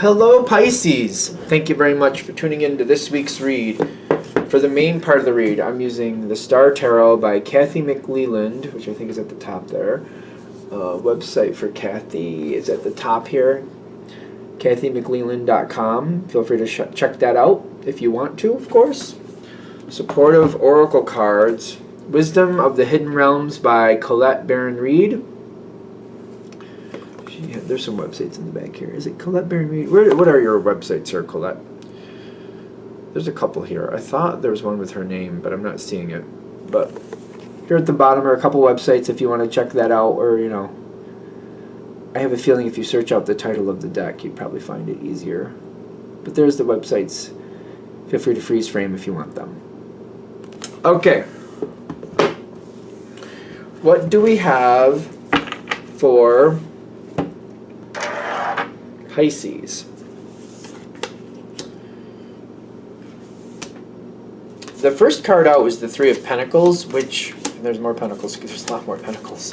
Hello, Pisces. Thank you very much for tuning in to this week's read. For the main part of the read, I'm using the Star Tarot by Kathy McLeland, which I think is at the top there. Website for Kathy is at the top here, kathymcleland.com. Feel free to check that out if you want to, of course. Supportive Oracle Cards. Wisdom of the Hidden Realms by Colette Baron Reed. Yeah, there's some websites in the back here. Is it Colette Baron Reed? What are your websites here, Colette? There's a couple here. I thought there was one with her name, but I'm not seeing it. But here at the bottom are a couple websites if you want to check that out, or, you know, I have a feeling if you search out the title of the deck, you'd probably find it easier. But there's the websites. Feel free to freeze frame if you want them. Okay. What do we have for Pisces? The first card out was the Three of Pentacles, which, there's more Pentacles, there's a lot more Pentacles.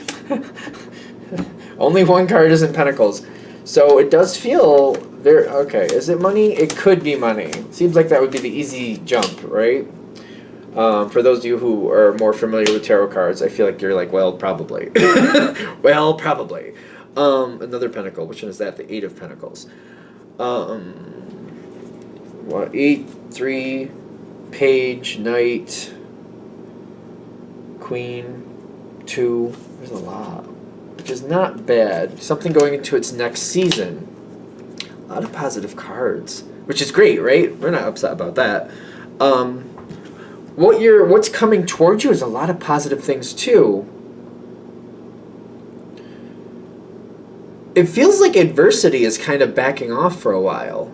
Only one card isn't Pentacles. So it does feel very, okay, is it money? It could be money. Seems like that would be the easy jump, right? For those of you who are more familiar with tarot cards, I feel like you're like, well, probably. Well, probably. Another Pentacle, which one is that? The Eight of Pentacles. What, 8, 3... Page, Knight, Queen, 2. There's a lot, which is not bad. Something going into its next season. A lot of positive cards, which is great, right? We're not upset about that. What's coming towards you is a lot of positive things too. It feels like adversity is kind of backing off for a while.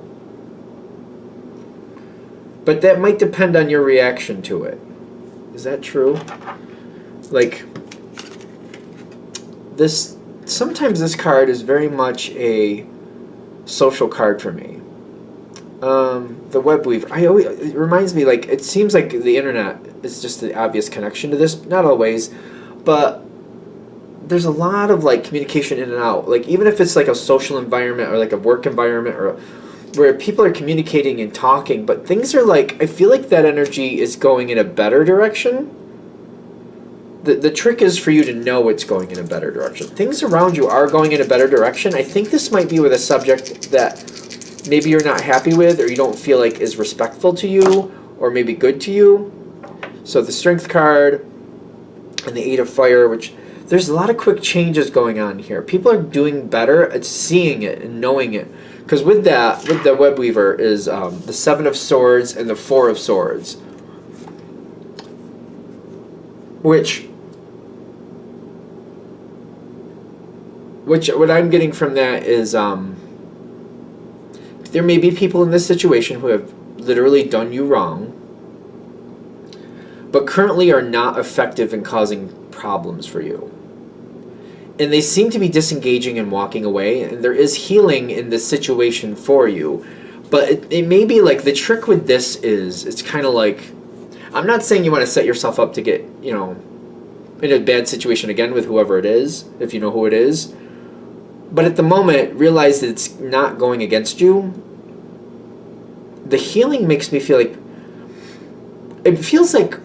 But that might depend on your reaction to it. Is that true? Like, this, sometimes this card is very much a social card for me. The web weaver, it reminds me, like, it seems like the internet is just the obvious connection to this. Not always, but there's a lot of, like, communication in and out. Like, even if it's like a social environment or like a work environment or where people are communicating and talking, but things are like, I feel like that energy is going in a better direction. The trick is for you to know it's going in a better direction. Things around you are going in a better direction. I think this might be with a subject that maybe you're not happy with, or you don't feel like is respectful to you, or maybe good to you. So the Strength card and the Eight of Fire, which there's a lot of quick changes going on here. People are doing better at seeing it and knowing it. Because with that, with the web weaver is the Seven of Swords and the Four of Swords. Which what I'm getting from that is there may be people in this situation who have literally done you wrong, but currently are not effective in causing problems for you. And they seem to be disengaging and walking away, and there is healing in this situation for you. But it may be like, the trick with this is, it's kind of like, I'm not saying you want to set yourself up to get, you know, in a bad situation again with whoever it is, if you know who it is. But at the moment, realize that it's not going against you. The healing makes me feel like, it feels like,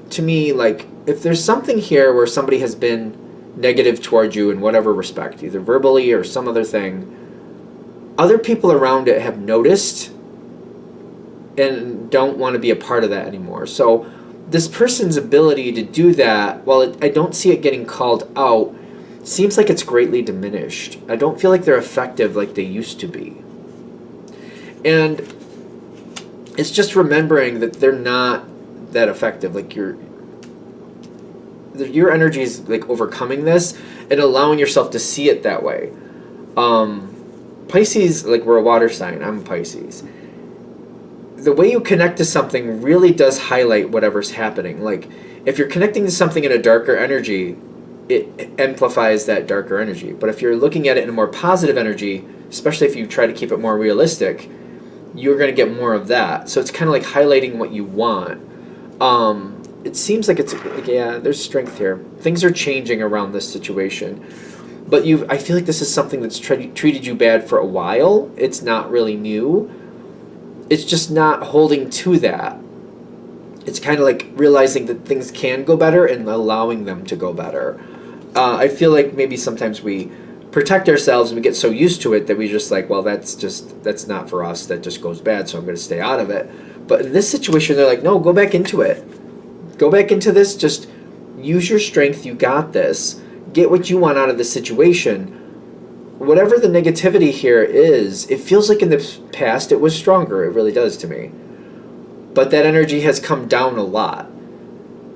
to me, like, if there's something here where somebody has been negative toward you in whatever respect, either verbally or some other thing, other people around it have noticed and don't want to be a part of that anymore. So this person's ability to do that, while I don't see it getting called out, seems like it's greatly diminished. I don't feel like they're effective like they used to be. And it's just remembering that they're not that effective. Like, your energy is like overcoming this and allowing yourself to see it that way. Pisces, like, we're a water sign. I'm a Pisces. The way you connect to something really does highlight whatever's happening. Like, if you're connecting to something in a darker energy, it amplifies that darker energy. But if you're looking at it in a more positive energy, especially if you try to keep it more realistic, you're going to get more of that. So it's kind of like highlighting what you want. It seems like it's, like, yeah, there's strength here. Things are changing around this situation. but I feel like this is something that's treated you bad for a while. It's not really new. It's just not holding to that. It's kind of like realizing that things can go better and allowing them to go better. I feel like maybe sometimes we protect ourselves and we get so used to it that we just like, well, that's not for us. That just goes bad, so I'm going to stay out of it. But in this situation, they're like, no, go back into it. Go back into this. Just use your strength. You got this. Get what you want out of the situation. Whatever the negativity here is, it feels like in the past it was stronger. It really does to me. But that energy has come down a lot.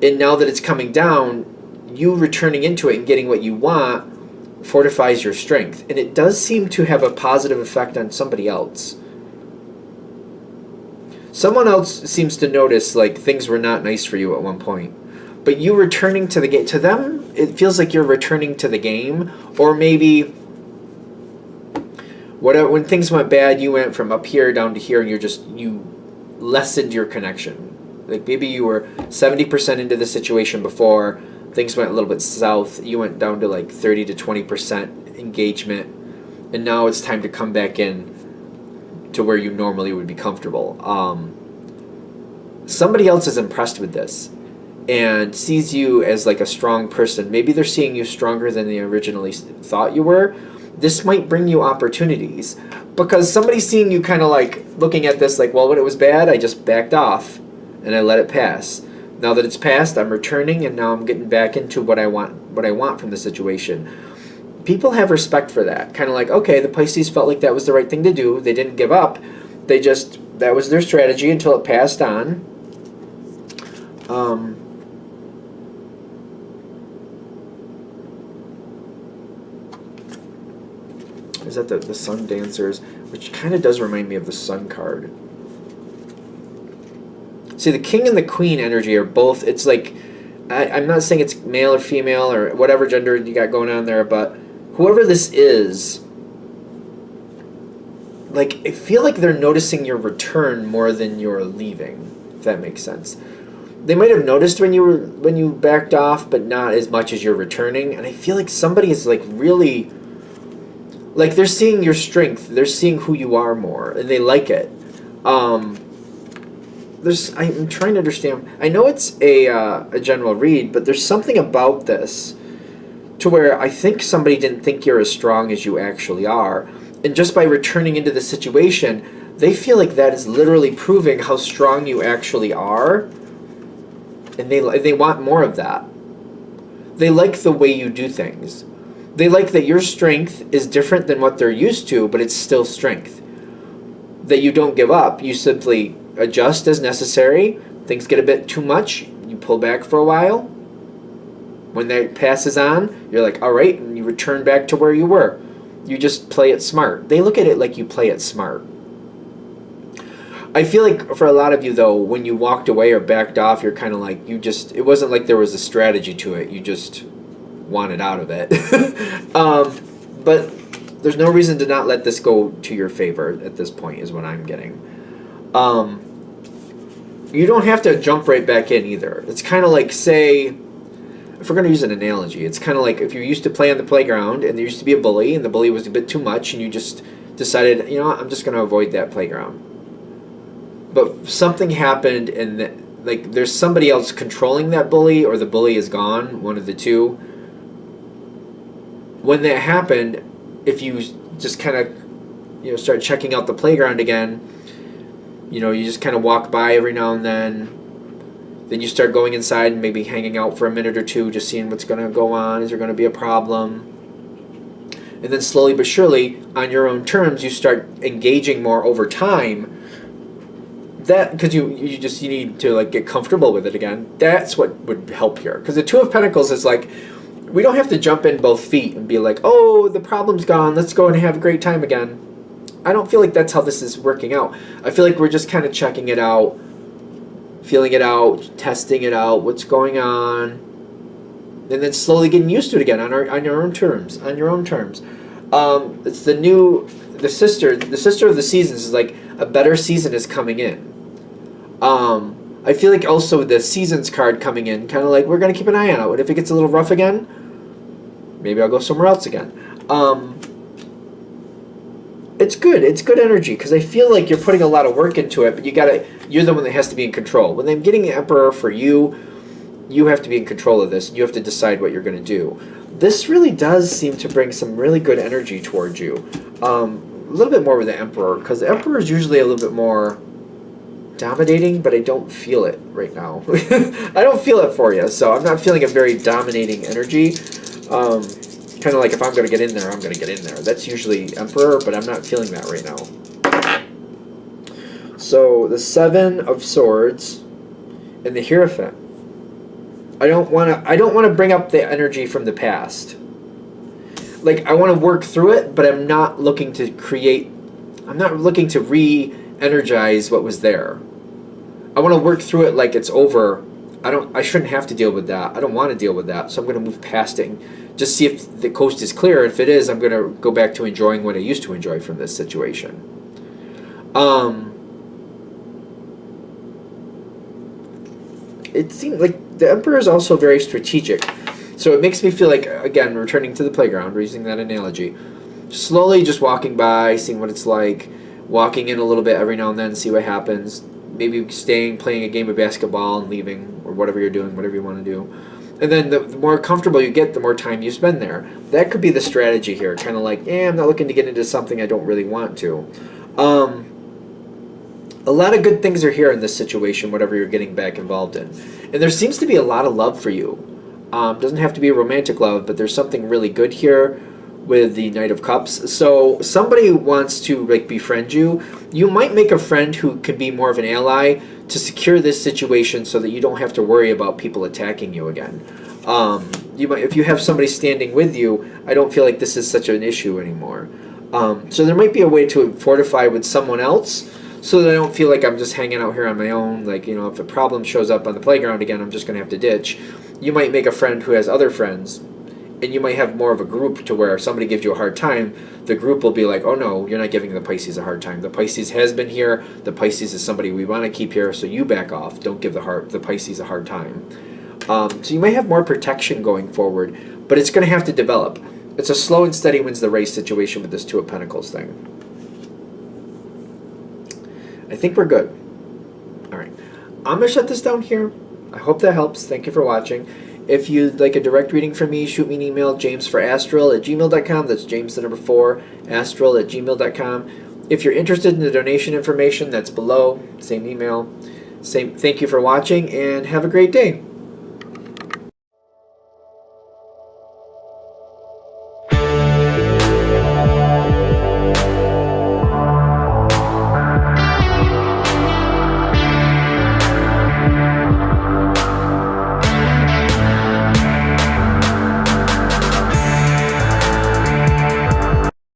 And now that it's coming down, you returning into it and getting what you want fortifies your strength. And it does seem to have a positive effect on somebody else. Someone else seems to notice like things were not nice for you at one point. But you returning to the game, to them, it feels like you're returning to the game. Or maybe when things went bad, you went from up here down to here and you lessened your connection. Like maybe you were 70% into the situation before, things went a little bit south, you went down to like 30 to 20% engagement, and now it's time to come back in to where you normally would be comfortable. Somebody else is impressed with this and sees you as like a strong person. Maybe they're seeing you stronger than they originally thought you were. This might bring you opportunities because somebody's seeing you kind of like looking at this like, well, when it was bad, I just backed off and I let it pass. Now that it's passed, I'm returning and now I'm getting back into what I want from the situation. People have respect for that. Kind of like, okay, the Pisces felt like that was the right thing to do. They didn't give up. That was their strategy until it passed on. Is that the Sun Dancers, which kind of does remind me of the Sun card. See, the King and the Queen energy are both, it's like, I'm not saying it's male or female or whatever gender you got going on there, but whoever this is, like, I feel like they're noticing your return more than your leaving, if that makes sense. They might have noticed when you backed off, but not as much as you're returning, and I feel like somebody is like really, like they're seeing your strength, they're seeing who you are more, and they like it. I'm trying to understand. I know it's a general read, but there's something about this to where I think somebody didn't think you're as strong as you actually are. And just by returning into the situation, they feel like that is literally proving how strong you actually are. And they want more of that. They like the way you do things. They like that your strength is different than what they're used to, but it's still strength. That you don't give up. You simply adjust as necessary. Things get a bit too much, you pull back for a while. When that passes on, you're like, all right, and you return back to where you were. You just play it smart. They look at it like you play it smart. I feel like for a lot of you, though, when you walked away or backed off, you're kind of like, it wasn't like there was a strategy to it. You just wanted out of it. But there's no reason to not let this go to your favor at this point, is what I'm getting. You don't have to jump right back in either. It's kind of like, say, if we're going to use an analogy, it's kind of like if you used to play on the playground and there used to be a bully and the bully was a bit too much and you just decided, you know what, I'm just going to avoid that playground. But something happened and like there's somebody else controlling that bully or the bully is gone, one of the two. When that happened, if you just kind of start checking out the playground again, you just kind of walk by every now and then you start going inside and maybe hanging out for a minute or two, just seeing what's going to go on. Is there going to be a problem? And then slowly but surely, on your own terms, you start engaging more over time. That, because you need to like get comfortable with it again. That's what would help here. Because the Two of Pentacles is like, we don't have to jump in both feet and be like, oh, the problem's gone, let's go and have a great time again. I don't feel like that's how this is working out. I feel like we're just kind of checking it out, feeling it out, testing it out, what's going on, and then slowly getting used to it again on your own terms. It's the sister of the seasons is like a better season is coming in. I feel like also the seasons card coming in, kind of like we're gonna keep an eye on it. If it gets a little rough again, maybe I'll go somewhere else again. It's good. It's good energy because I feel like you're putting a lot of work into it, but you're the one that has to be in control. When I'm getting an Emperor for you, you have to be in control of this. You have to decide what you're going to do. This really does seem to bring some really good energy towards you. A little bit more with the Emperor, because the Emperor is usually a little bit more dominating, but I don't feel it right now. I don't feel it for you, so I'm not feeling a very dominating energy. Kind of like if I'm going to get in there, I'm going to get in there. That's usually Emperor, but I'm not feeling that right now. So the Seven of Swords and the Hierophant. I don't want to bring up the energy from the past. Like, I want to work through it, but I'm not looking to re-energize what was there. I want to work through it like it's over. I shouldn't have to deal with that. I don't want to deal with that, so I'm going to move past it and just see if the coast is clear. If it is, I'm going to go back to enjoying what I used to enjoy from this situation. It seems like the Emperor is also very strategic. So it makes me feel like, again, returning to the playground, using that analogy, slowly just walking by, seeing what it's like, walking in a little bit every now and then, see what happens, maybe staying, playing a game of basketball and leaving, or whatever you're doing, whatever you want to do. And then the more comfortable you get, the more time you spend there. That could be the strategy here, kind of like, I'm not looking to get into something I don't really want to. A lot of good things are here in this situation, whatever you're getting back involved in. And there seems to be a lot of love for you. Doesn't have to be a romantic love, but there's something really good here with the Knight of Cups. So somebody wants to befriend you. You might make a friend who can be more of an ally to secure this situation so that you don't have to worry about people attacking you again. If you have somebody standing with you, I don't feel like this is such an issue anymore. So there might be a way to fortify with someone else so that I don't feel like I'm just hanging out here on my own. Like, if a problem shows up on the playground again, I'm just going to have to ditch. You might make a friend who has other friends, and you might have more of a group to where if somebody gives you a hard time, the group will be like, oh no, you're not giving the Pisces a hard time. The Pisces has been here. The Pisces is somebody we want to keep here, so you back off. Don't give the Pisces a hard time. So you might have more protection going forward, but it's going to have to develop. It's a slow and steady wins the race situation with this Two of Pentacles thing. I think we're good. All right. I'm going to shut this down here. I hope that helps. Thank you for watching. If you'd like a direct reading from me, shoot me an email, jamesforastral@gmail.com. That's James the number 4, astral@gmail.com. If you're interested in the donation information, that's below. Same email. Thank you for watching, and have a great day.